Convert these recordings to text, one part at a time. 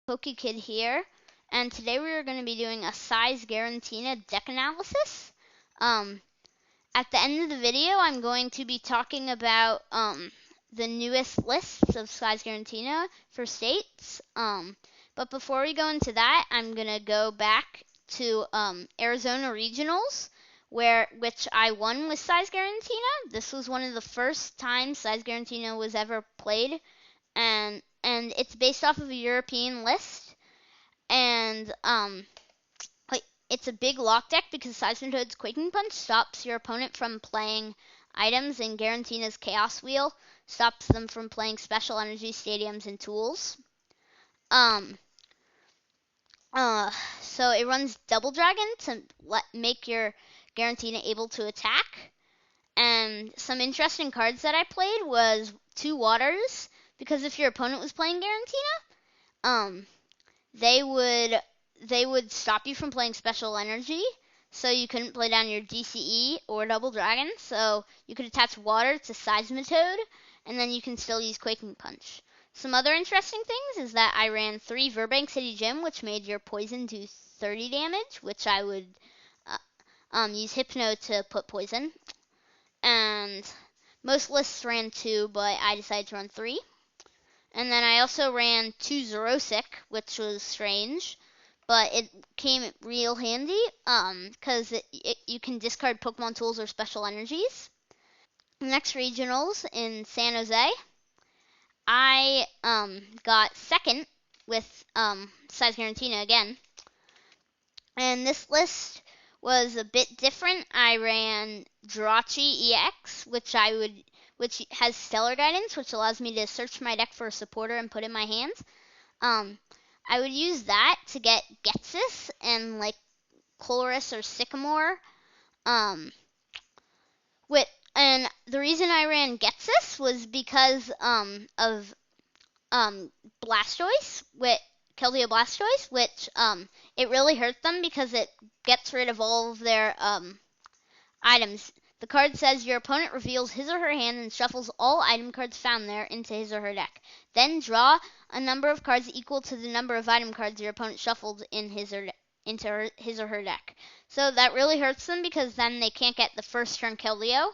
PokeKid here, and today we are going to be doing a Girantina deck analysis. At the end of the video, I'm going to be talking about the newest lists of Girantina for states. But before we go into that, I'm going to go back to Arizona Regionals, which I won with Girantina. This was one of the first times Girantina was ever played, and it's based off of a European list. And it's a big lock deck because Seismitoad's Quaking Punch stops your opponent from playing items, and Girantina's Chaos Wheel stops them from playing special energy stadiums and tools. So it runs Double Dragon to make your Girantina able to attack. And some interesting cards that I played was 2 Waters, because if your opponent was playing Girantina, they would stop you from playing special energy, so you couldn't play down your DCE or Double Dragon. So you could attach water to Seismitoad, and then you can still use Quaking Punch. Some other interesting things is that I ran 3 Burbank City Gym, which made your poison do 30 damage, which I would use Hypno to put poison. And most lists ran 2, but I decided to run 3. And then I also ran 2 Zerosic, which was strange, but it came real handy because you can discard Pokemon tools or special energies. Next regionals in San Jose, I got second with Girantina again. And this list was a bit different. I ran Jirachi EX, which has Stellar Guidance, which allows me to search my deck for a supporter and put it in my hands. I would use that to get Getsis and like Chloris or Sycamore. And the reason I ran Getsis was because of Blastoise, with Keldeo Blastoise, which it really hurt them because it gets rid of all of their items. The card says your opponent reveals his or her hand and shuffles all item cards found there into his or her deck. Then draw a number of cards equal to the number of item cards your opponent shuffled in into his or her deck. So that really hurts them because then they can't get the first turn Keldeo.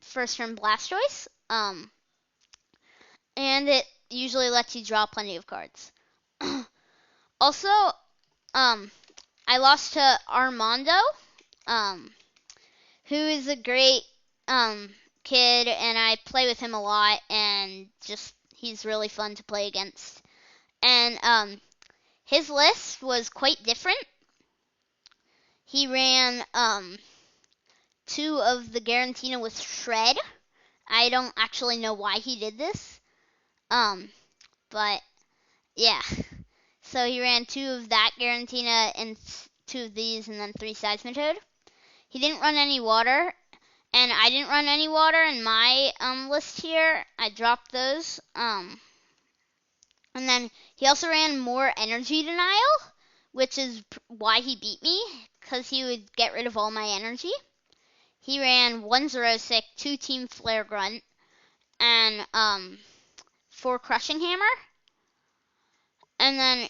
First turn Blastoise. And it usually lets you draw plenty of cards. Also, I lost to Armando, who is a great kid, and I play with him a lot, and he's really fun to play against. And his list was quite different. He ran 2 of the Girantina with Shred. I don't actually know why he did this, but yeah. So he ran 2 of that Girantina and 2 of these, and then 3 Seismitoad. He didn't run any water, and I didn't run any water in my list here. I dropped those. And then he also ran more energy denial, which is why he beat me, because he would get rid of all my energy. He ran 1 Zerosic, 2 Team Flare Grunt, and 4 Crushing Hammer. And then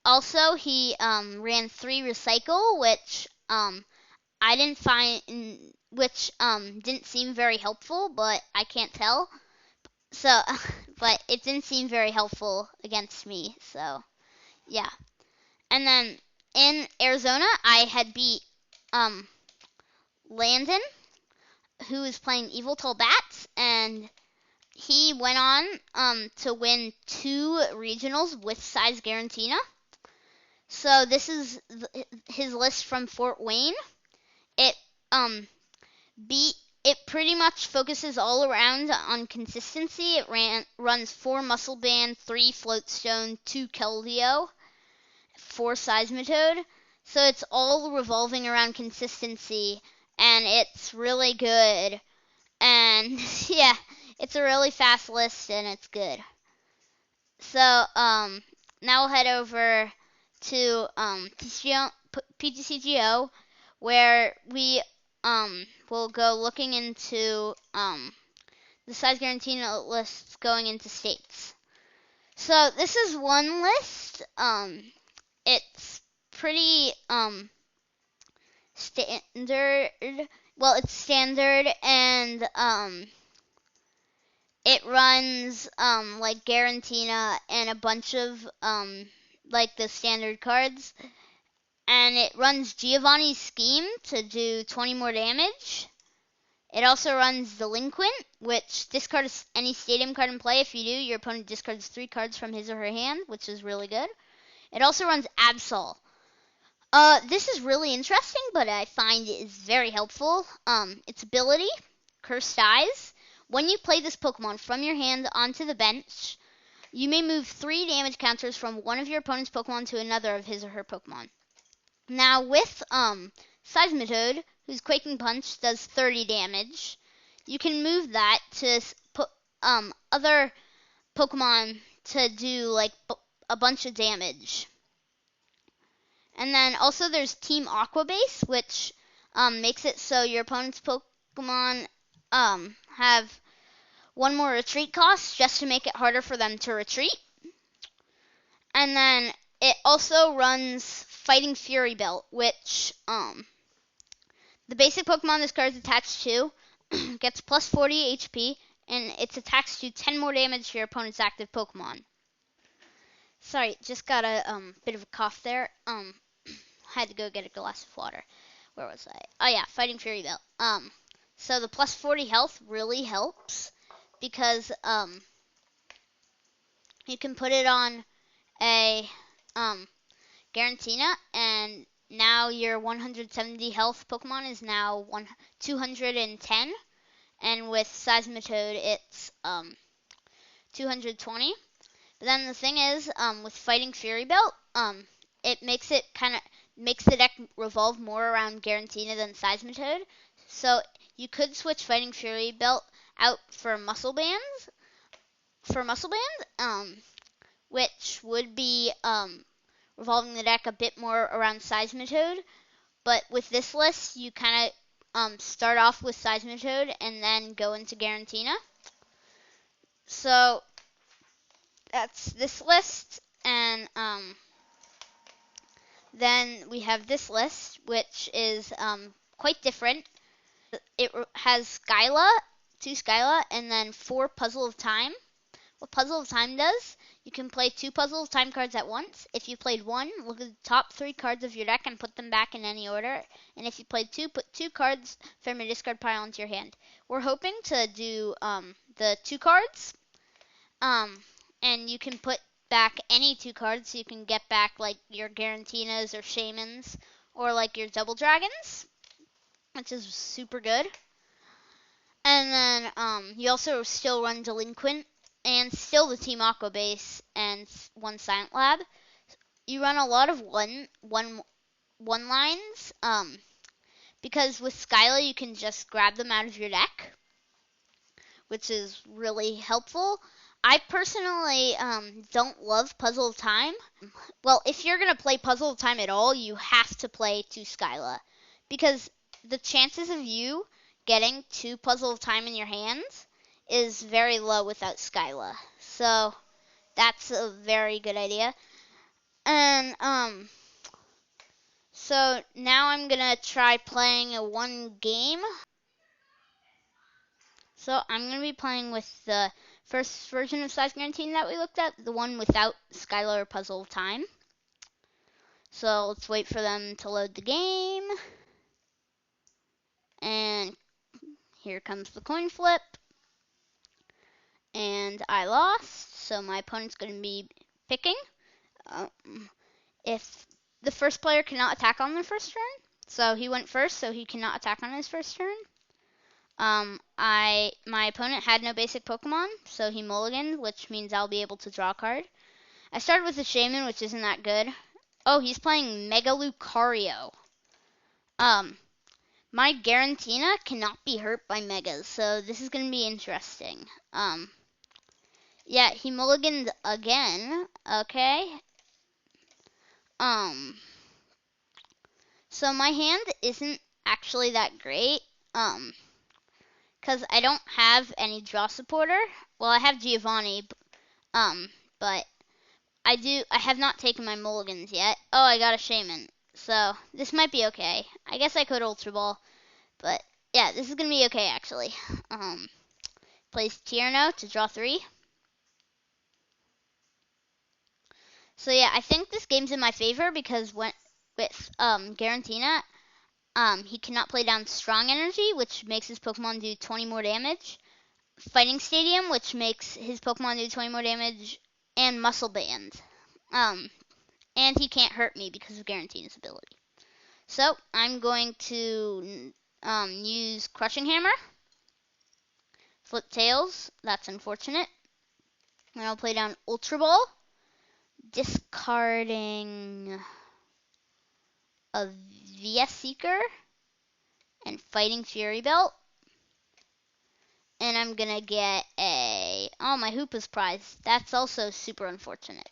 also he ran 3 Recycle, which I didn't find, which didn't seem very helpful, but I can't tell. So, but it didn't seem very helpful against me. So, yeah. And then in Arizona, I had beat Landon, who is playing Evil Tall Bats, and he went on to win 2 regionals with Girantina. So this is his list from Fort Wayne. It pretty much focuses all around on consistency. It runs 4 Muscle Band, 3 Floatstone, 2 Keldeo, 4 Seismitoad. So it's all revolving around consistency, and it's really good. And yeah, it's a really fast list, and it's good. So now we'll head over to PTCGO, where we we'll go looking into the Girantina lists going into states. So this is one list. It's pretty standard. Well, it's standard, and it runs like Girantina and a bunch of like the standard cards, and it runs Giovanni's Scheme to do 20 more damage. It also runs Delinquent, which discards any stadium card in play. If you do, your opponent discards 3 cards from his or her hand, which is really good. It also runs Absol. This is really interesting, but I find it is very helpful. Its ability, Cursed Eyes. When you play this Pokemon from your hand onto the bench, you may move 3 damage counters from one of your opponent's Pokemon to another of his or her Pokemon. Now with Seismitoad, whose Quaking Punch does 30 damage, you can move that to put other Pokemon to do like a bunch of damage. And then also there's Team Aqua Base, which makes it so your opponent's Pokemon have 1 more retreat cost just to make it harder for them to retreat. And then it also runs Fighting Fury Belt, which the basic Pokemon this card is attached to gets plus 40 HP, and it's attached to 10 more damage to your opponent's active Pokemon. Sorry, just got a bit of a cough there. Had to go get a glass of water. Where was I? Oh yeah, Fighting Fury Belt. So the plus 40 health really helps because you can put it on a Girantina, and now your 170 health Pokemon is now 210, and with Seismitoad it's 220. But then the thing is, with Fighting Fury Belt, it makes the deck revolve more around Girantina than Seismitoad. So you could switch Fighting Fury Belt out for Muscle Band, which would be revolving the deck a bit more around Seismitoad. But with this list, you kind of start off with Seismitoad and then go into Girantina. So that's this list, and then we have this list, which is quite different. It has Skyla, 2 Skyla, and then 4 Puzzle of Time. What Puzzle of Time does, you can play 2 Puzzle of Time cards at once. If you played 1, look at the top 3 cards of your deck and put them back in any order. And if you played 2, put 2 cards from your discard pile into your hand. We're hoping to do the 2 cards. And you can put back any 2 cards, so you can get back like your Girantinas or Shaymins, or like your Double Dragons, which is super good. And then you also still run Delinquent, and still the Team Aqua base, and 1 Silent Lab. You run a lot of one lines, because with Skyla you can just grab them out of your deck, which is really helpful. I personally don't love Puzzle of Time. Well, if you're going to play Puzzle of Time at all, you have to play 2 Skyla, because the chances of you getting 2 Puzzle of Time in your hands is very low without Skyla. So that's a very good idea. And so now I'm going to try playing a 1 game. So I'm going to be playing with the first version of Size Guarantee that we looked at, the one without Skylar or Puzzle of Time. So let's wait for them to load the game. And here comes the coin flip. And I lost, so my opponent's going to be picking. If the first player cannot attack on their first turn, so he went first, so he cannot attack on his first turn. My opponent had no basic Pokemon, so he mulliganed, which means I'll be able to draw a card. I started with a Shaymin, which isn't that good. Oh, he's playing Mega Lucario. My Girantina cannot be hurt by Megas, so this is going to be interesting. Yeah, he mulliganed again. Okay. So my hand isn't actually that great. Because I don't have any draw supporter. Well, I have Giovanni, but I have not taken my mulligans yet. Oh, I got a Shaman. So this might be okay. I guess I could Ultra Ball, but yeah, this is gonna be okay actually. Plays Tierno to draw 3. So yeah, I think this game's in my favor because with Girantina, he cannot play down Strong Energy, which makes his Pokemon do 20 more damage. Fighting Stadium, which makes his Pokemon do 20 more damage, and Muscle Band. And he can't hurt me because of Garantina's ability. So I'm going to use Crushing Hammer. Flip Tails, that's unfortunate. And I'll play down Ultra Ball, discarding a VS Seeker and Fighting Fury Belt. And I'm gonna get oh, my Hoopa's prize. That's also super unfortunate.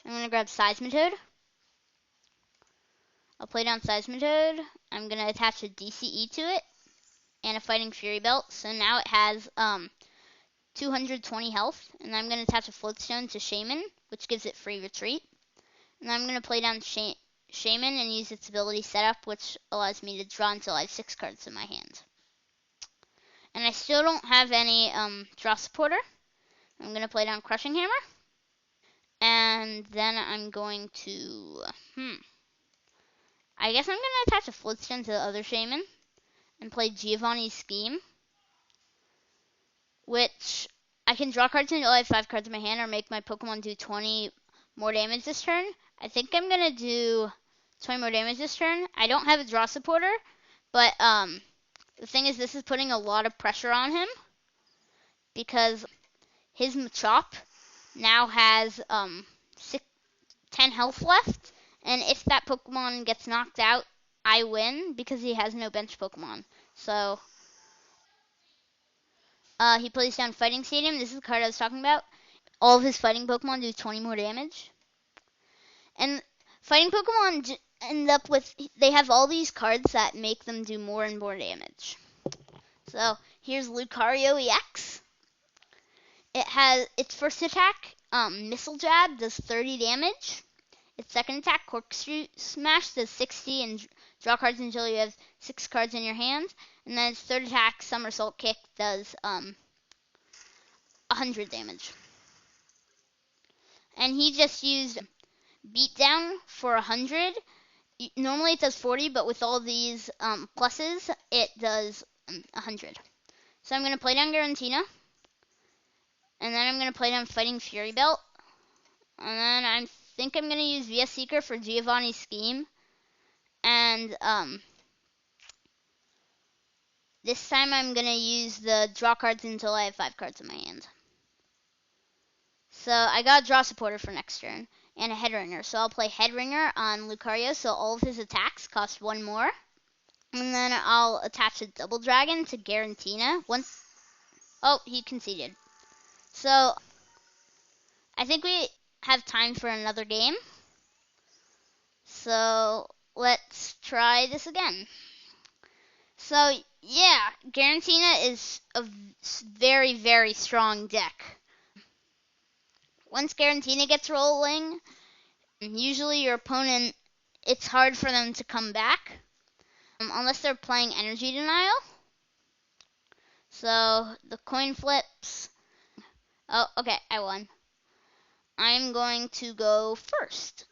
I'm gonna grab Seismitoad. I'll play down Seismitoad. I'm gonna attach a DCE to it and a Fighting Fury Belt. So now it has 220 health, and I'm gonna attach a Floatstone to Shaman, which gives it free retreat. And I'm gonna play down Shaman and use its ability setup, which allows me to draw until I have 6 cards in my hand. And I still don't have any draw supporter. I'm gonna play down Crushing Hammer. And then I'm going to, I guess I'm going to attach a Floatstone to the other Shaman and play Giovanni's Scheme, which I can draw cards until I have 5 cards in my hand or make my Pokemon do 20 more damage this turn. I think I'm going to do 20 more damage this turn. I don't have a draw supporter, but the thing is this is putting a lot of pressure on him because his Machop now has 10 health left, and if that Pokemon gets knocked out, I win because he has no bench Pokemon. So he plays down Fighting Stadium. This is the card I was talking about. All of his fighting Pokemon do 20 more damage. And fighting Pokemon end up with, they have all these cards that make them do more and more damage. So here's Lucario EX. It has its first attack, Missile Jab, does 30 damage. Its second attack, Corkscrew Smash, does 60 and draw cards until you have 6 cards in your hand. And then its third attack, Somersault Kick, does 100 damage. And he just used Beatdown for 100. Normally it does 40, but with all these pluses, it does 100. So I'm going to play down Girantina. And then I'm going to play down Fighting Fury Belt. And then I think I'm going to use VS Seeker for Giovanni's Scheme. And this time I'm going to use the draw cards until I have 5 cards in my hand. So I got a draw supporter for next turn and a Head Ringer. So I'll play Head Ringer on Lucario so all of his attacks cost 1 more. And then I'll attach a Double Dragon to Girantina. Oh, he conceded. So I think we have time for another game. So let's try this again. So yeah, Girantina is a very, very strong deck. Once Girantina gets rolling, usually your opponent, it's hard for them to come back. Unless they're playing Energy Denial. So the coin flips. Oh, okay, I won. I'm going to go first.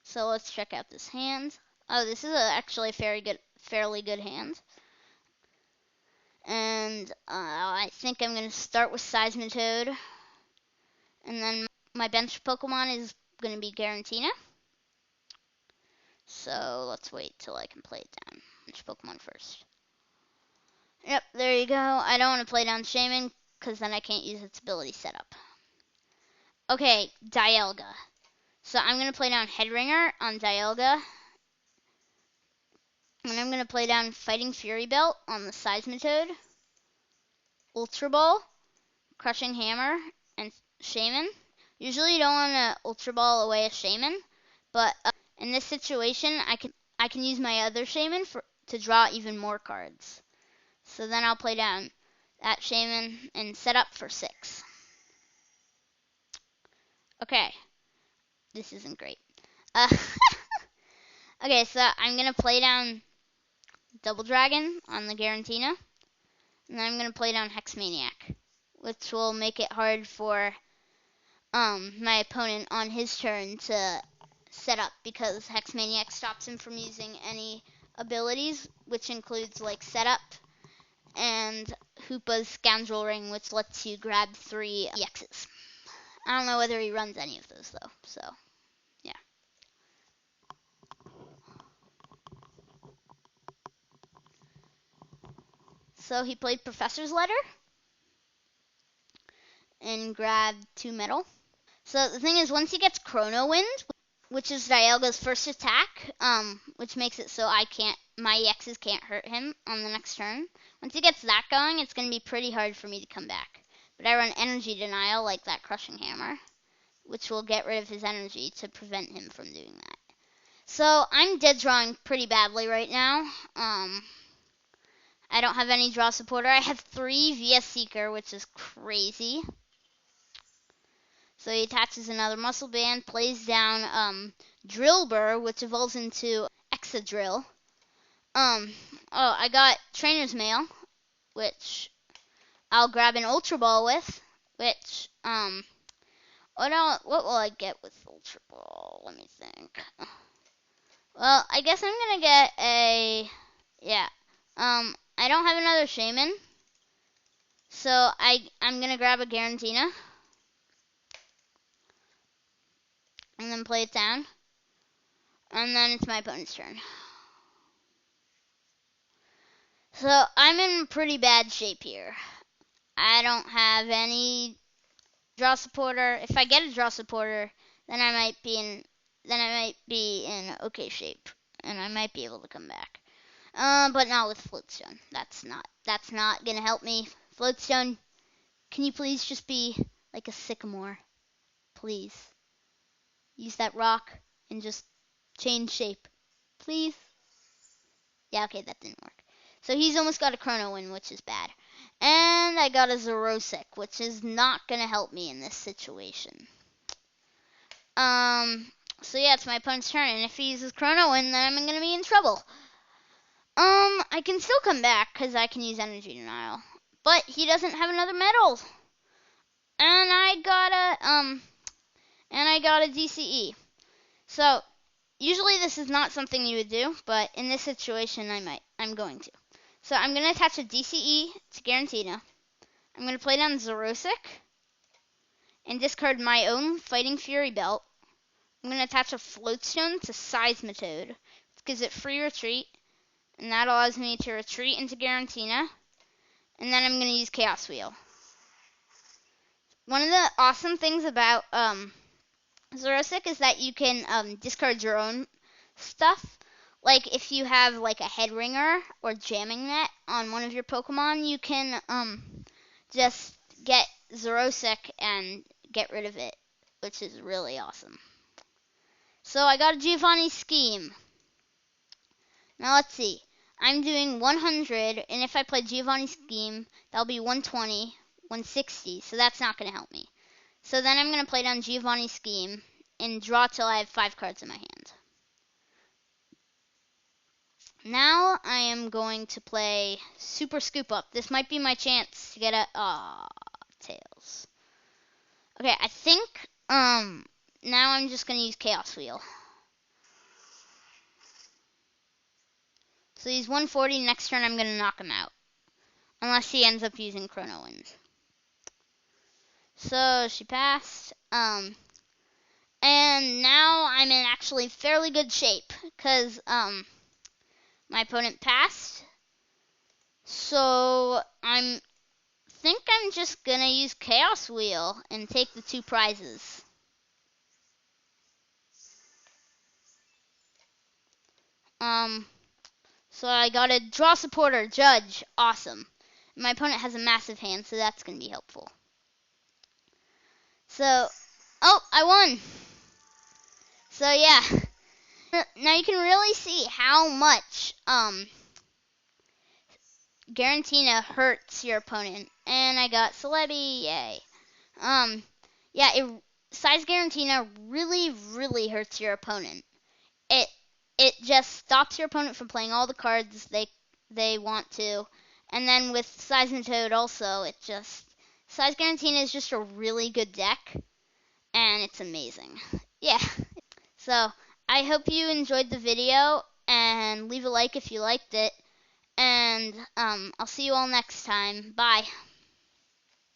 So let's check out this hand. Oh, this is actually a fairly good hand. And I think I'm going to start with Seismitoad. And then my bench Pokemon is going to be Girantina. So let's wait till I can play it down. Bench Pokemon first. Yep, there you go. I don't want to play down Shaman because then I can't use its ability setup. Okay, Dialga. So I'm going to play down Head Ringer on Dialga. And I'm going to play down Fighting Fury Belt on the Seismitoad. Ultra Ball, Crushing Hammer, and Shaman. Usually you don't want to Ultra Ball away a Shaman, but in this situation I can use my other Shaman to draw even more cards. So then I'll play down that shaman and set up for 6. Okay, this isn't great. Okay, so I'm gonna play down Double Dragon on the Girantina, and then I'm gonna play down Hexmaniac, which will make it hard for my opponent on his turn to set up, because Hexmaniac stops him from using any abilities, which includes like setup and Hoopa's Scoundrel Ring, which lets you grab 3 EXs. I don't know whether he runs any of those though, so yeah. So he played Professor's Letter and grabbed 2 metal. So the thing is, once he gets Chrono Wind, which is Dialga's first attack, which makes it so my EXs can't hurt him on the next turn. Once he gets that going, it's going to be pretty hard for me to come back. But I run Energy Denial, like that Crushing Hammer, which will get rid of his energy to prevent him from doing that. So I'm dead drawing pretty badly right now. I don't have any draw supporter. I have 3 VS Seeker, which is crazy. So he attaches another Muscle Band, plays down Drillbur, which evolves into Exadrill. I got Trainer's Mail, which I'll grab an Ultra Ball with, which, what will I get with Ultra Ball? Let me think. Well, I guess I'm gonna get I don't have another Shaman, so I'm gonna grab a Girantina, and then play it down, and then it's my opponent's turn. So I'm in pretty bad shape here. I don't have any draw supporter. If I get a draw supporter, then I might be in okay shape, and I might be able to come back. But not with Floatstone. That's not gonna help me. Floatstone, can you please just be like a sycamore? Please. Use that rock and just change shape. Please. Yeah, okay, that didn't work. So he's almost got a Chrono Wind, which is bad. And I got a Zerosic, which is not gonna help me in this situation. So yeah, it's my opponent's turn, and if he uses Chrono Wind, then I'm gonna be in trouble. I can still come back, because I can use Energy Denial. But he doesn't have another metal. And I got a DCE. So, usually this is not something you would do, but in this situation I'm going to. So I'm going to attach a DCE to Girantina. I'm going to play down Zerosic and discard my own Fighting Fury Belt. I'm going to attach a Floatstone to Seismitoad, which gives it free retreat, and that allows me to retreat into Girantina, and then I'm going to use Chaos Wheel. One of the awesome things about Zerosic is that you can discard your own stuff. Like if you have like a Head Ringer or Jamming Net on one of your Pokemon, you can just get Zerosic and get rid of it, which is really awesome. So I got a Giovanni Scheme. Now let's see. I'm doing 100, and if I play Giovanni Scheme, that'll be 120, 160, so that's not going to help me. So then I'm going to play down Giovanni Scheme and draw till I have 5 cards in my hand. Now I am going to play Super Scoop Up. This might be my chance to get a... Tails. Okay, I think now I'm just going to use Chaos Wheel. So he's 140. Next turn I'm going to knock him out. Unless he ends up using Chrono Wind. So she passed. And now I'm in actually fairly good shape. Because my opponent passed. So I think I'm just going to use Chaos Wheel and take the 2 prizes. So I got a Draw Supporter, Judge. Awesome. My opponent has a massive hand, so that's going to be helpful. So, I won. So yeah. Now you can really see how much Girantina hurts your opponent and I got Celebi, yay. Yeah, size Girantina really hurts your opponent. It it just stops your opponent from playing all the cards they want to. And then with Seismitoad also, Size Girantina is just a really good deck, and it's amazing. Yeah. So, I hope you enjoyed the video, and leave a like if you liked it. And I'll see you all next time. Bye.